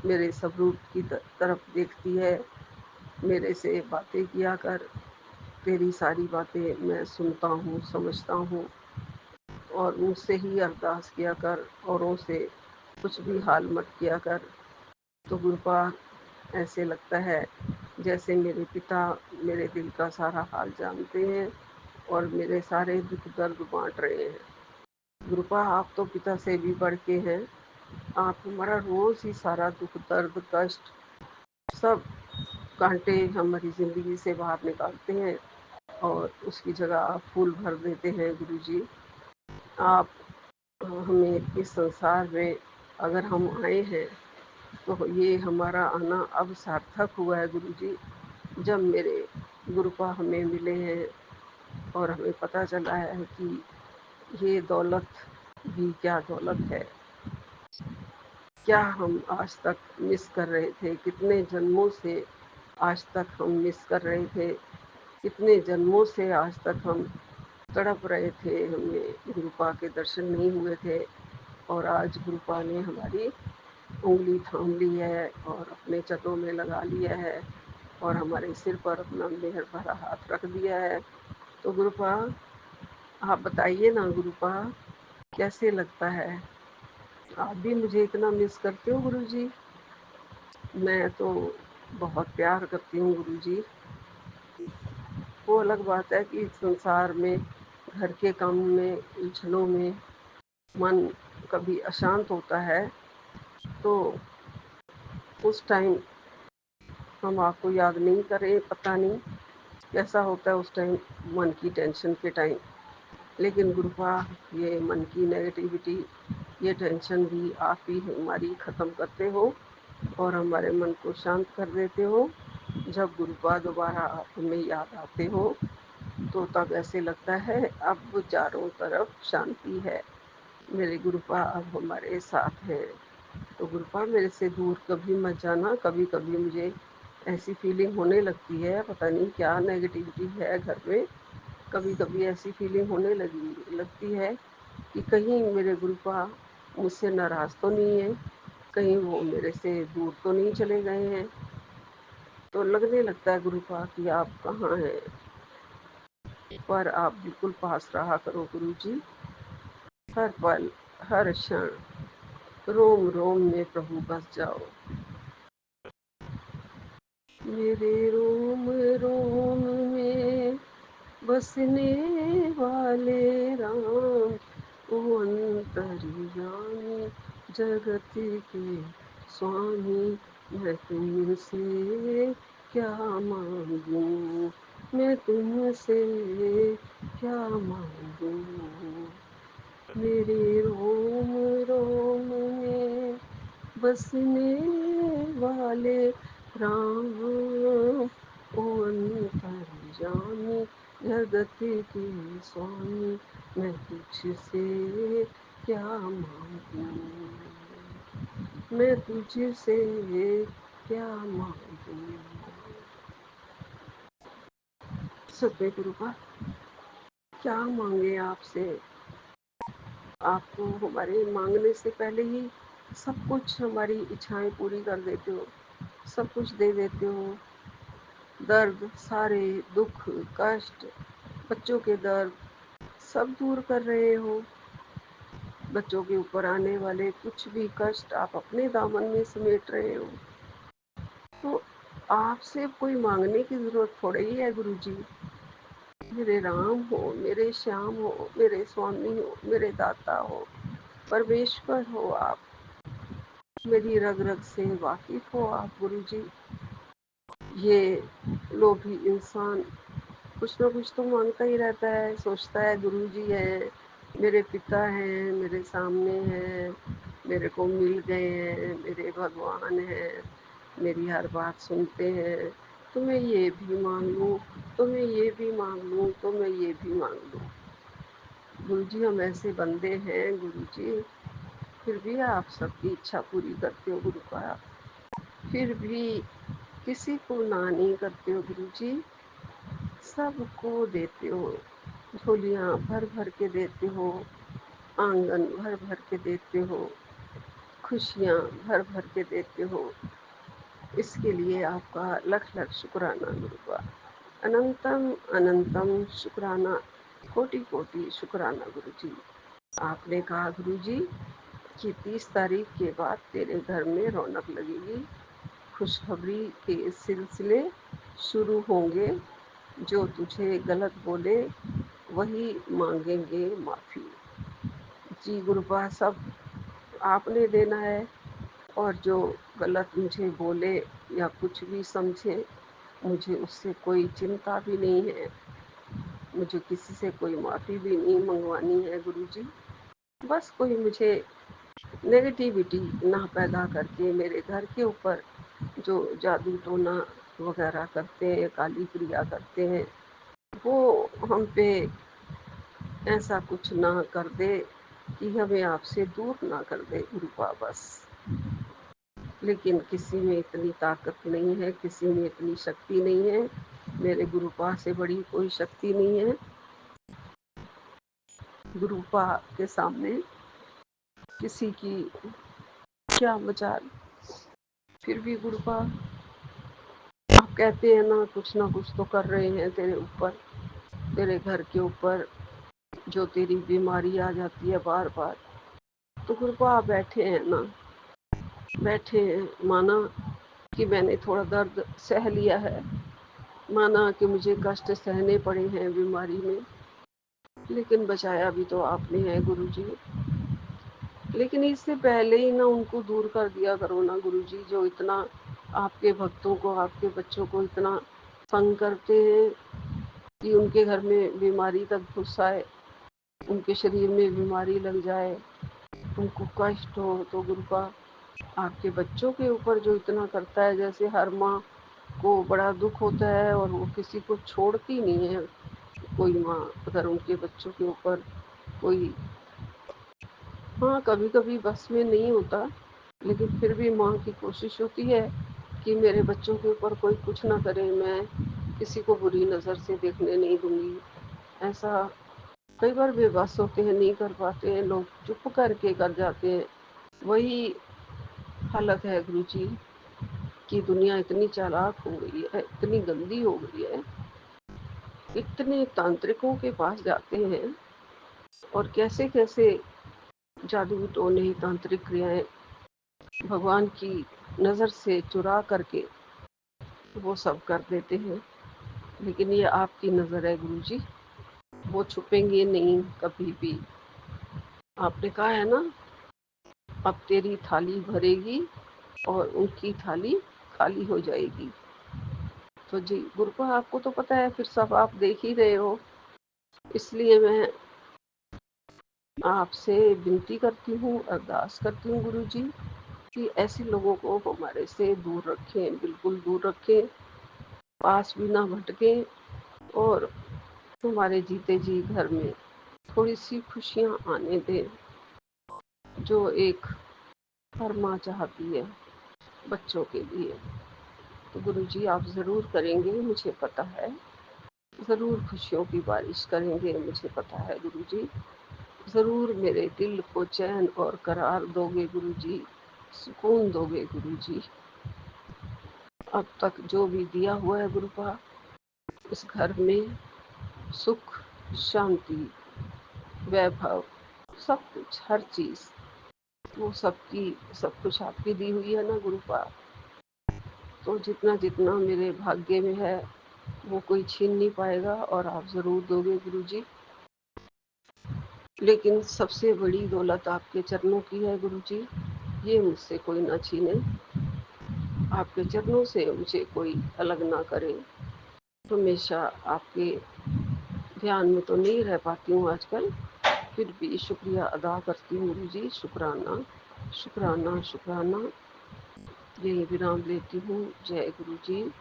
मेरे स्वरूप की तरफ देखती है मेरे से बातें किया कर, तेरी सारी बातें मैं सुनता हूँ, समझता हूँ, और मुझसे ही अरदास किया कर, औरों से कुछ भी हाल मत किया कर। तो गुरुपा ऐसे लगता है जैसे मेरे पिता मेरे दिल का सारा हाल जानते हैं और मेरे सारे दुख दर्द बांट रहे हैं। गुरुपा आप तो पिता से भी बढ़ के हैं, आप हमारा रोज़ ही सारा दुख दर्द कष्ट सब कांटे हमारी ज़िंदगी से बाहर निकालते हैं और उसकी जगह आप फूल भर देते हैं गुरु जी। आप हमें इस संसार में अगर हम आए हैं तो ये हमारा आना अब सार्थक हुआ है गुरु जी, जब मेरे गुरुपा हमें मिले हैं और हमें पता चला है कि ये दौलत भी क्या दौलत है। क्या हम आज तक मिस कर रहे थे, कितने जन्मों से आज तक हम मिस कर रहे थे, कितने जन्मों से आज तक हम तड़प रहे थे, हमें गुरुपा के दर्शन नहीं हुए थे, और आज गुरुपा ने हमारी उंगली थाम ली है और अपने चरणों में लगा लिया है और हमारे सिर पर अपना मेहर भरा हाथ रख दिया है। तो गुरुपा आप बताइए ना गुरुपा, कैसे लगता है? आप भी मुझे इतना मिस करते हो गुरु जी? मैं तो बहुत प्यार करती हूँ गुरु जी। वो अलग बात है कि संसार में घर के काम में उलझनों में मन कभी अशांत होता है, तो उस टाइम हम आपको याद नहीं करें, पता नहीं कैसा होता है उस टाइम मन की टेंशन के टाइम। लेकिन गुरुपा ये मन की नेगेटिविटी, ये टेंशन भी आप ही हमारी ख़त्म करते हो और हमारे मन को शांत कर देते हो। जब गुरुपा दोबारा आप हमें याद आते हो तो तब ऐसे लगता है अब चारों तरफ शांति है, मेरे गुरुपा अब हमारे साथ हैं। तो गुरुपा मेरे से दूर कभी मत जाना। कभी कभी मुझे ऐसी फीलिंग होने लगती है, पता नहीं क्या नेगेटिविटी है घर में, कभी कभी ऐसी फीलिंग होने लगती है कि कहीं मेरे गुरुपा मुझसे नाराज़ तो नहीं है, कहीं वो मेरे से दूर तो नहीं चले गए हैं। तो लगने लगता है गुरुपा कि आप कहाँ हैं, पर आप बिल्कुल पास रहा करो गुरु जी। हर पल हर क्षण रोम रोम में प्रभु बस जाओ। मेरे रोम रोम में बसने वाले राम, ओ अंतर्यामी जगत के स्वामी, मैं तुमसे क्या मांगू, मैं तुमसे क्या मांगू। मेरे रोम रोम में बसने वाले राम, ओ अंतर्यामी जगत के स्वामी, मैं तुझसे क्या मांगू, मैं तुझसे क्या मांगू। सतगुरु गुरु का क्या मांगे आपसे। आपको हमारे मांगने से पहले ही सब कुछ हमारी इच्छाएं पूरी कर देते हो, सब कुछ दे देते हो। दर्द सारे, दुख, कष्ट, बच्चों के दर्द सब दूर कर रहे हो। बच्चों के ऊपर आने वाले कुछ भी कष्ट आप अपने दामन में समेट रहे हो। तो आपसे कोई मांगने की जरूरत थोड़ी ही है गुरु जी। मेरे राम हो, मेरे श्याम हो, मेरे स्वामी हो, मेरे दाता हो, परमेश्वर हो आप। मेरी रग रग से वाकिफ हो आप गुरु जी। ये लोभी इंसान कुछ ना कुछ तो मांगता ही रहता है, सोचता है गुरु जी है, मेरे पिता हैं, मेरे सामने हैं, मेरे को मिल गए हैं, मेरे भगवान हैं, मेरी हर बात सुनते हैं, तो मैं ये भी मांग लूँ, तो मैं ये भी मांग लूँ, तो मैं ये भी मांग लूँ। गुरु जी हम ऐसे बंदे हैं गुरु जी, फिर भी आप सबकी इच्छा पूरी करते हो गुरु का, फिर भी किसी को ना नहीं करते हो गुरु जी, सबको देते हो। झोलियाँ भर भर के देते हो, आंगन भर भर के देते हो, खुशियाँ भर भर के देते हो। इसके लिए आपका लख लख शुक्राना गुरुवा। अनंतम अनंतम शुक्राना, कोटि कोटि शुक्राना गुरु जी। आपने कहा गुरु जी कि 30 तारीख के बाद तेरे घर में रौनक लगेगी, खुशखबरी के सिलसिले शुरू होंगे। जो तुझे गलत बोले वही मांगेंगे माफ़ी। जी गुरुपा सब आपने देना है, और जो गलत मुझे बोले या कुछ भी समझे, मुझे उससे कोई चिंता भी नहीं है, मुझे किसी से कोई माफ़ी भी नहीं मंगवानी है गुरु जी। बस कोई मुझे नेगेटिविटी ना पैदा करके मेरे घर के ऊपर जो जादू टोना वगैरह करते हैं, काली क्रिया करते हैं, वो हम पे ऐसा कुछ ना कर दे कि हमें आपसे दूर ना कर दे गुरुपा बस। लेकिन किसी में इतनी ताकत नहीं है, किसी में इतनी शक्ति नहीं है, मेरे गुरुपा से बड़ी कोई शक्ति नहीं है। गुरुपा के सामने किसी की क्या मजाल। फिर भी गुरुपा आप कहते हैं ना कुछ तो कर रहे हैं तेरे ऊपर, तेरे घर के ऊपर जो तेरी बीमारी आ जाती है बार बार। तो गुरुपा आप बैठे हैं ना, बैठे हैं, माना कि मैंने थोड़ा दर्द सह लिया है, माना कि मुझे कष्ट सहने पड़े हैं बीमारी में, लेकिन बचाया भी तो आपने है गुरु जी। लेकिन इससे पहले ही ना उनको दूर कर दिया करो ना गुरु जी, जो इतना आपके भक्तों को, आपके बच्चों को इतना तंग करते हैं कि उनके घर में बीमारी तक घुस आए, उनके शरीर में बीमारी लग जाए, उनको कष्ट हो। तो गुरु का आपके बच्चों के ऊपर जो इतना करता है, जैसे हर माँ को बड़ा दुख होता है और वो किसी को छोड़ती नहीं है कोई माँ, अगर उनके बच्चों के ऊपर कोई, हाँ कभी कभी बस में नहीं होता, लेकिन फिर भी माँ की कोशिश होती है कि मेरे बच्चों के ऊपर कोई कुछ ना करे, मैं किसी को बुरी नज़र से देखने नहीं दूंगी। ऐसा कई बार बेबस होते हैं, नहीं कर पाते हैं, लोग चुप करके कर जाते हैं। वही हालत है गुरु जी कि दुनिया इतनी चालाक हो गई है, इतनी गंदी हो गई है, इतने तांत्रिकों के पास जाते हैं और कैसे कैसे जादू टोने तांत्रिक क्रियाएं भगवान की नज़र से चुरा करके वो सब कर देते हैं। लेकिन ये आपकी नज़र है गुरु जी, वो छुपेंगे नहीं कभी भी। आपने कहा है ना, अब तेरी थाली भरेगी और उनकी थाली खाली हो जाएगी। तो जी गुरुपा आपको तो पता है, फिर सब आप देख ही रहे हो, इसलिए मैं आपसे विनती करती हूँ, अरदास करती हूँ गुरु जी कि ऐसे लोगों को हमारे से दूर रखें, बिल्कुल दूर रखें, पास भी ना भटकें, और हमारे जीते जी घर में थोड़ी सी खुशियाँ आने दें, जो एक हर माँ चाहती है बच्चों के लिए। तो गुरुजी आप ज़रूर करेंगे, मुझे पता है, ज़रूर खुशियों की बारिश करेंगे, मुझे पता है गुरुजी। ज़रूर मेरे दिल को चैन और करार दोगे गुरुजी, सुकून दोगे गुरुजी। अब तक जो भी दिया हुआ है गुरुपा, इस घर में सुख, शांति, वैभव, सब कुछ, हर चीज़, वो सबकी सब कुछ आपकी दी हुई है ना गुरुपा। तो जितना जितना मेरे भाग्य में है वो कोई छीन नहीं पाएगा, और आप ज़रूर दोगे गुरुजी। लेकिन सबसे बड़ी दौलत आपके चरणों की है गुरुजी, ये मुझसे कोई ना छीने। आपके चरणों से मुझे कोई अलग ना करे। हमेशा आपके ध्यान में तो नहीं रह पाती हूँ आजकल, फिर भी शुक्रिया अदा करती हूँ गुरुजी। शुक्राना, शुक्राना, शुक्राना। यही विराम लेती हूँ। जय गुरुजी।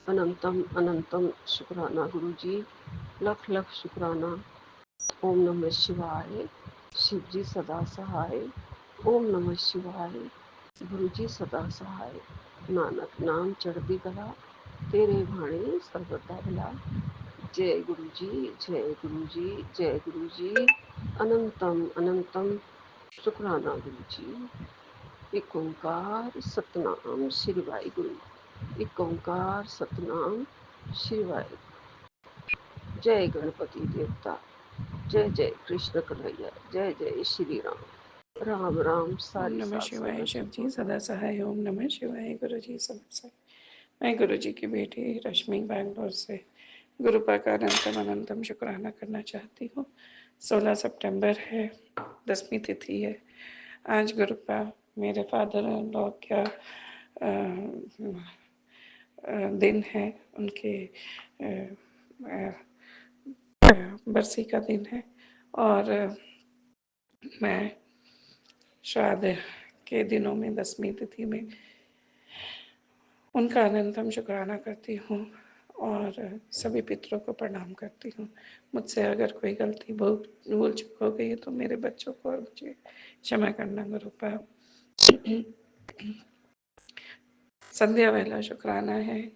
अनंतम अनंतम शुक्राना गुरुजी, लख लख शुक्राना। ओम नमः शिवाय। शिव जी सदा सहाय। ओम नमः शिवाय। गुरु जी सदा सहाय। नानक नाम चढ़ती कला, तेरे भाणे सर्वदा भला। जय गुरु जी, जय गुरु जी, जय गुरु जी। अनंतम अनंतम शुक्राना गुरु जी। एक ओंकार सतनाम श्री वाहिगुरु। एक ओंकार सतनाम श्री वाहिगुरु। जय गणपति देवता। जय जय कृष्ण कन्हैया। जय जय श्री राम। राम राम ओम सारी नमः साथ शिवाय। संगत शिव को। जी सदा सहाय। ओम नमः शिवाय। गुरु जी सदा सहाय। मैं गुरु जी की बेटी रश्मि बैंगलोर से गुरुपा का अनंतम अनंतम शुक्राना करना चाहती हूँ। 16 सितंबर है, 10वीं तिथि है। आज गुरुपा मेरे फादर इन लॉ का दिन है, उनके बरसी का दिन है। और मैं श्राद्ध के दिनों में 10वीं तिथि में उनका अनंतम शुक्राना करती हूँ और सभी पितरों को प्रणाम करती हूँ। मुझसे अगर कोई गलती भूल चूक हो गई है तो मेरे बच्चों को और मुझे क्षमा करना गुरुपा। संध्या वाला शुक्राना है।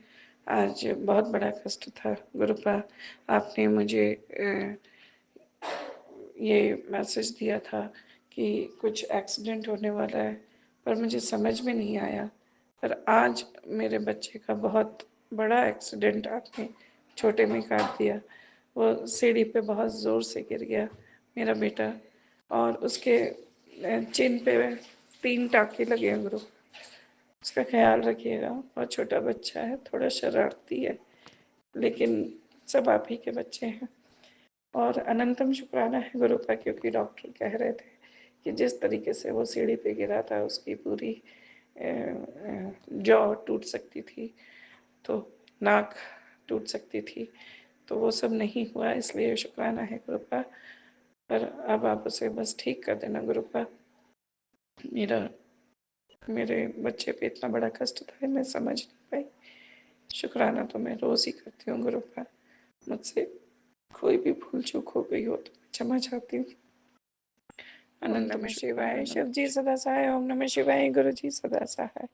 आज बहुत बड़ा कष्ट था गुरुपा, आपने मुझे ये मैसेज दिया था कि कुछ एक्सीडेंट होने वाला है, पर मुझे समझ में नहीं आया। पर आज मेरे बच्चे का बहुत बड़ा एक्सीडेंट आपने छोटे में काट दिया। वो सीढ़ी पे बहुत ज़ोर से गिर गया मेरा बेटा, और उसके चिन पे 3 टाँके लगे हैं गुरु। उसका ख्याल रखिएगा, बहुत छोटा बच्चा है, थोड़ा शरारती है, लेकिन सब आप ही के बच्चे हैं। और अनंतम शुक्राना है गुरु का, क्योंकि डॉक्टर कह रहे थे कि जिस तरीके से वो सीढ़ी पे गिरा था उसकी पूरी जॉ टूट सकती थी, तो नाक टूट सकती थी, तो वो सब नहीं हुआ, इसलिए शुक्राना है गुरु का। पर अब आप उसे बस ठीक कर देना गुरु का। मेरे बच्चे पे इतना बड़ा कष्ट था, मैं समझ नहीं पाई। शुक्राना तो मैं रोज़ ही करती हूँ गुरु का। मुझसे कोई भी भूल चूक हो गई हो तो क्षमा चाहती हूँ। ओम अनंतम नमः शिवाय। शिवाय। शिव जी सदा सहाय। ओम नमः शिवाय। गुरु जी सदा सहाय।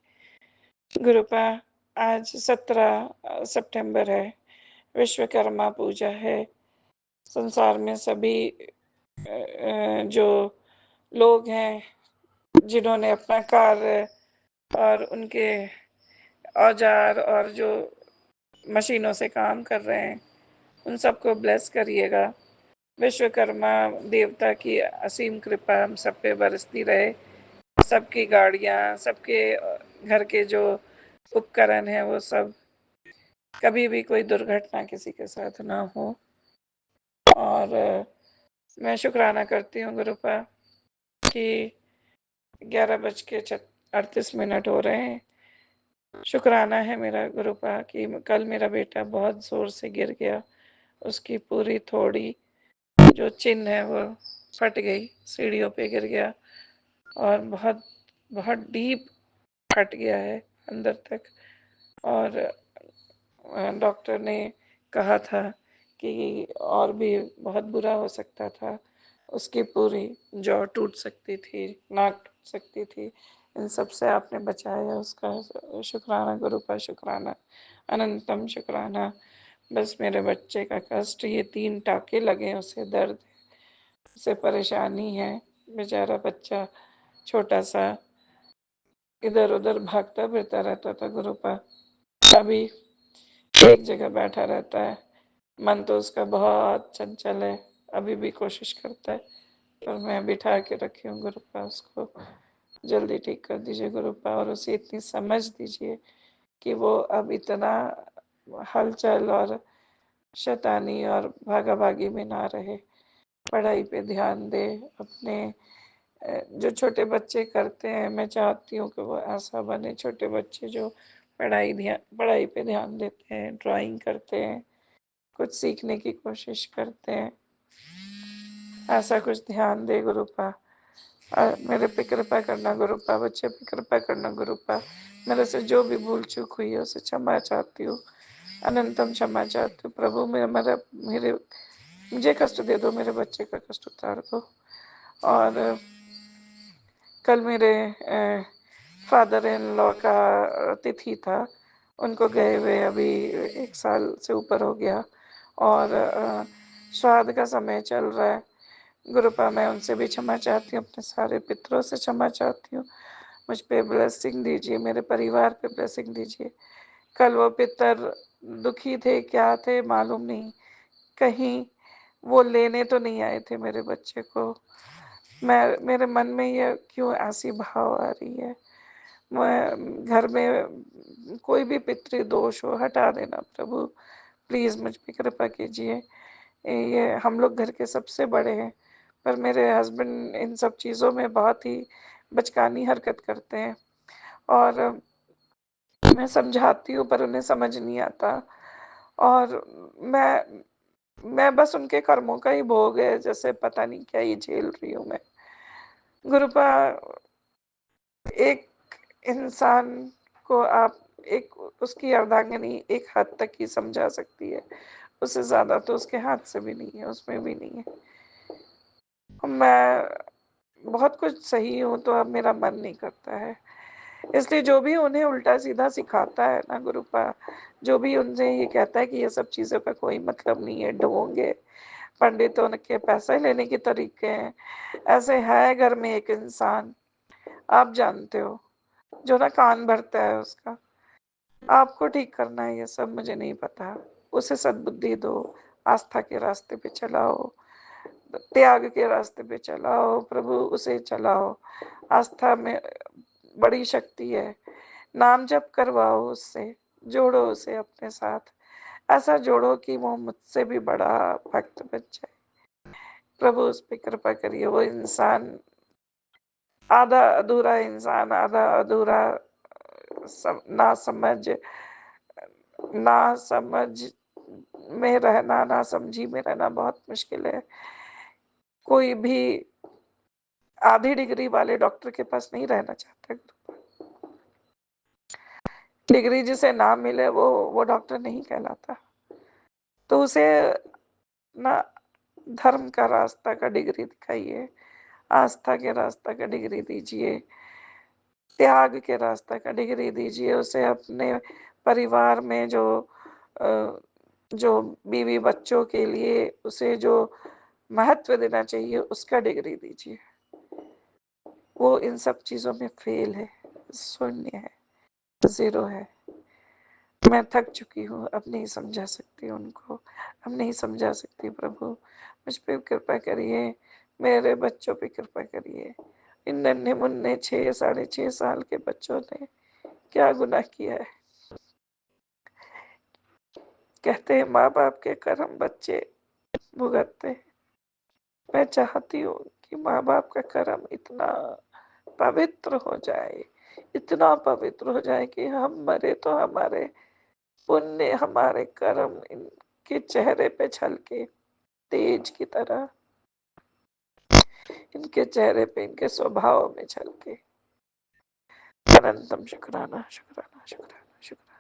गुरुपा आज 17 सितंबर है, विश्वकर्मा पूजा है। संसार में सभी जो लोग हैं जिन्होंने अपना कार्य और उनके औजार और जो मशीनों से काम कर रहे हैं उन सबको ब्लेस करिएगा। विश्वकर्मा देवता की असीम कृपा हम सब पे बरसती रहे। सबकी गाड़ियाँ, सबके घर के जो उपकरण हैं वो सब, कभी भी कोई दुर्घटना किसी के साथ ना हो। और मैं शुक्राना करती हूँ गुरुपा कि 11:38 हो रहे हैं। शुक्राना है मेरा गुरुपा कि कल मेरा बेटा बहुत ज़ोर से गिर गया, उसकी पूरी थोड़ी जो चिन्ह है वो फट गई, सीढ़ियों पे गिर गया और बहुत बहुत डीप फट गया है अंदर तक। और डॉक्टर ने कहा था कि और भी बहुत बुरा हो सकता था, उसकी पूरी जौ टूट सकती थी, नाक टूट सकती थी। इन सब से आपने बचाया, उसका शुक्राना गुरु का शुक्राना, अनंतम शुक्राना। बस मेरे बच्चे का कष्ट, ये 3 टाके लगे, उसे दर्द, उसे परेशानी है। बेचारा बच्चा छोटा सा इधर उधर भागता फिरता रहता था गुरु पर, अभी एक जगह बैठा रहता है। मन तो उसका बहुत चंचल है, अभी भी कोशिश करता है, पर मैं बिठा के रखी हूँ गुरु पर। उसको जल्दी ठीक कर दीजिए गुरु पर, और उसे इतनी समझ दीजिए कि वो अब इतना हलचल और शैतानी और भागा भागी में ना रहे, पढ़ाई पे ध्यान दे। अपने जो छोटे बच्चे करते हैं, मैं चाहती हूँ कि वो ऐसा बने, छोटे बच्चे जो पढ़ाई पे ध्यान देते हैं, ड्राइंग करते हैं, कुछ सीखने की कोशिश करते हैं, ऐसा कुछ ध्यान दे गुरुपा। मेरे पे कृपा करना गुरुपा, बच्चे पे कृपा करना गुरुपा। मेरे से जो भी भूल चूक हुई है उसे क्षमा चाहती हूँ, अनंतम क्षमा चाहती हूँ प्रभु। मेरे मुझे कष्ट दे दो, मेरे बच्चे का कष्ट उतार दो। और कल मेरे फादर इन लॉ का तिथि था, उनको गए हुए अभी 1 साल से ऊपर हो गया, और श्राद्ध का समय चल रहा है गुरुपा। मैं उनसे भी क्षमा चाहती हूँ, अपने सारे पितरों से क्षमा चाहती हूँ। मुझ पे ब्लेसिंग दीजिए, मेरे परिवार पे ब्लेसिंग दीजिए। कल वो पितर दुखी थे, क्या थे मालूम नहीं, कहीं वो लेने तो नहीं आए थे मेरे बच्चे को। मेरे मन में ये क्यों ऐसी भाव आ रही है। मैं घर में कोई भी पितृ दोष हो हटा देना प्रभु, प्लीज़ मुझ पे कृपा कीजिए। ये हम लोग घर के सबसे बड़े हैं, पर मेरे हस्बैंड इन सब चीज़ों में बहुत ही बचकानी हरकत करते हैं, और मैं समझाती हूँ पर उन्हें समझ नहीं आता। और मैं बस उनके कर्मों का ही भोग है, जैसे पता नहीं क्या ही झेल रही हूँ मैं गुरुपा। एक इंसान को आप एक उसकी अर्धांगिनी एक हद तक ही समझा सकती है, उससे ज्यादा तो उसके हाथ से भी नहीं है, उसमें भी नहीं है। मैं बहुत कुछ सही हूँ तो अब मेरा मन नहीं करता है, इसलिए जो भी उन्हें उल्टा सीधा सिखाता है ना गुरुपा, जो भी उनसे ये कहता है कि ये सब चीज़ों का कोई मतलब नहीं है, ढोंगे पंडितों के पैसे लेने के तरीके हैं। ऐसे है घर में एक इंसान, आप जानते हो, जो ना कान भरता है उसका। आपको ठीक करना है ये सब, मुझे नहीं पता। उसे सद्बुद्धि दो, आस्था के रास्ते पे चलाओ, त्याग के रास्ते पे चलाओ प्रभु, उसे चलाओ। आस्था में बड़ी शक्ति है, नाम जप करवाओ उससे, जोड़ो उसे अपने साथ, ऐसा जोड़ो कि वो मुझसे भी बड़ा भक्त बन जाए। प्रभु उस पर कृपा करिए। वो इंसान आधा अधूरा इंसान, आधा अधूरा ना समझ में रहना, ना समझी में रहना बहुत मुश्किल है। कोई भी आधी डिग्री वाले डॉक्टर के पास नहीं रहना चाहता। डिग्री जिसे ना मिले वो डॉक्टर नहीं कहलाता। तो उसे ना धर्म का रास्ता का डिग्री दिखाइए, आस्था के रास्ता का डिग्री दीजिए, त्याग के रास्ता का डिग्री दीजिए उसे। अपने परिवार में जो बीवी बच्चों के लिए उसे जो महत्व देना चाहिए उसका डिग्री दीजिए। वो इन सब चीजों में फेल है, शून्य है, जीरो है। मैं थक चुकी हूँ, अब नहीं समझा सकती उनको, अब नहीं समझा सकती प्रभु। मुझ पे कृपा करिए, मेरे बच्चों पे कृपा करिए। इन नन्हे मुन्ने 6 साढ़े 6 साल के बच्चों ने क्या गुनाह किया है। कहते हैं माँ बाप के कर्म बच्चे भुगतते हैं। मैं चाहती हूँ कि माँ बाप का कर्म इतना पवित्र हो जाए, इतना पवित्र हो जाए कि हम मरे तो हमारे पुण्य, हमारे कर्म इनके चेहरे पे छलके तेज की तरह, इनके चेहरे पे, इनके स्वभाव में छलके। अनंतम शुक्राना शुक्राना शुक्राना शुक्राना।